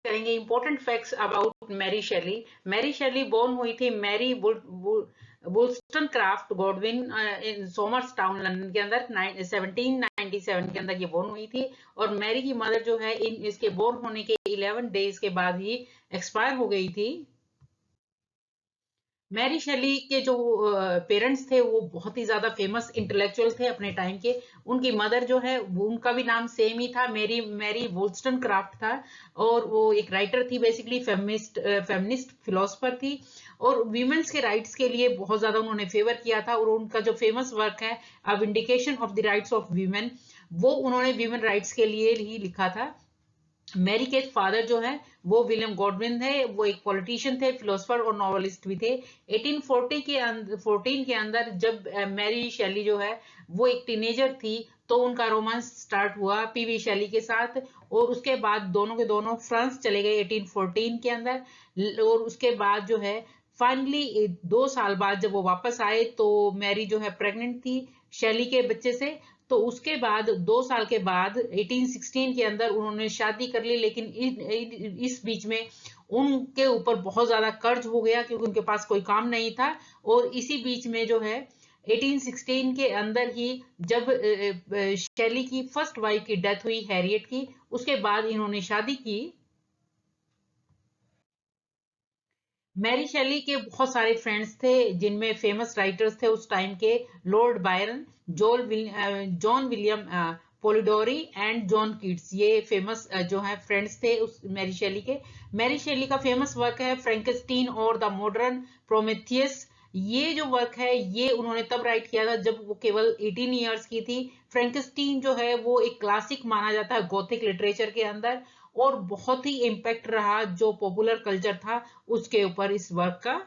करेंगे important facts about Mary Shelley. Mary Shelley born हुई थी Mary Wollstonecraft Godwin in Somers Town London के अंदर 1797 के अंदर ये बोर्न हुई थी। और मैरी की मदर जो है इसके बोर्न होने के 11 डेज के बाद ही एक्सपायर हो गई थी। मैरी शेली के जो पेरेंट्स थे वो बहुत ही ज्यादा फेमस इंटेलेक्चुअल थे अपने टाइम के। उनकी मदर जो है उनका भी नाम सेम ही था, मैरी मैरी वुलस्टन क्राफ्ट था। और वो एक राइटर थी, बेसिकली फेमिनिस्ट फिलोसफर थी। और वीमेंस के राइट्स के लिए बहुत ज्यादा उन्होंने फेवर किया था। और उनका जो फेमस वर्क है a vindication of the rights of women, वो उन्होंने वीमेन राइट्स के लिए ही लिखा था। मैरी के फादर जो है वो विलियम गॉडविन थे। वो एक पॉलिटिशियन थे, फिलोसफर और नॉवेलिस्ट भी थे। 1840 के अंदर 14 के अंदर जब मैरी शेली जो है वो एक टीनेजर थी, तो उनका रोमांस स्टार्ट हुआ पीवी शेली के साथ। और उसके बाद दोनों के दोनों फ्रांस चले गए 1814 के अंदर। और उसके बाद जो है फाइनली 2 साल बाद जब वो वापस आए तो मैरी जो है प्रेग्नेंट थी शेली के बच्चे से। तो उसके बाद 2 साल के बाद 1816 के अंदर उन्होंने शादी कर ली। लेकिन इस बीच में उनके ऊपर बहुत ज्यादा कर्ज हो गया क्योंकि उनके पास कोई काम नहीं था। और इसी बीच में जो है 1816 के अंदर ही जब शेली की फर्स्ट वाइफ की डेथ हुई, हैरियट की, उसके बाद इन्होंने शादी की। मैरी शेली के बहुत सारे फ्रेंड्स थे जिनमें फेमस राइटर्स थे उस टाइम के, lord Byron, John William Polidori and John Keats. ये फेमस जो है फ्रेंड्स थे उस मैरी शेली के। मैरी शेली का फेमस वर्क है फ्रैंकेस्टीन और द मॉडर्न प्रोमेथियस। ये जो वर्क है ये उन्होंने तब राइट किया था जब वो केवल 18 इयर्स की थी। फ्रैंकेस्टीन जो है वो एक क्लासिक माना जाता है गोथिक लिटरेचर के अंदर। और बहुत ही इम्पैक्ट रहा जो पॉपुलर कल्चर था उसके ऊपर इस वर्क का।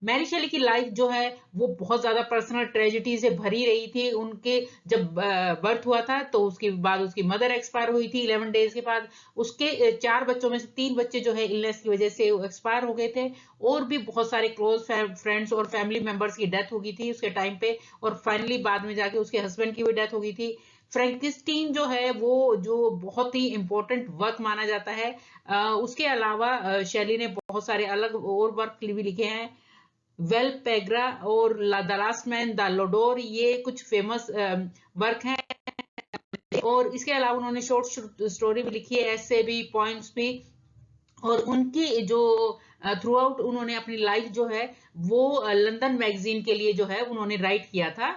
मैरी शेली की लाइफ जो है वो बहुत ज्यादा पर्सनल ट्रेजेडी से भरी रही थी। उनके जब बर्थ हुआ था तो उसके बाद उसकी मदर एक्सपायर हुई थी 11 डेज के बाद। उसके 4 बच्चों में से 3 बच्चे जो है इलनेस की वजह से एक्सपायर हो गए थे। और भी बहुत सारे क्लोज फ्रेंड्स और फैमिली मेंबर्स की डेथ हो गई थी उसके टाइम पे। और फाइनली बाद में जाके उसके हस्बैंड की भी डेथ हो गई थी। फ्रैंकिस्टीन जो है वो जो बहुत ही इंपॉर्टेंट वर्क माना जाता है। उसके अलावा शैली ने बहुत सारे अलग और वर्क भी लिखे हैं। वेल पेग्रा और द लास्ट मैन, द लोडोर, ये कुछ फेमस वर्क हैं। और इसके अलावा उन्होंने शॉर्ट स्टोरी भी लिखी है, ऐसे भी, पॉइंट्स भी। और उनकी जो थ्रू आउट उन्होंने अपनी लाइफ जो है वो लंदन मैगजीन के लिए जो है उन्होंने राइट किया था।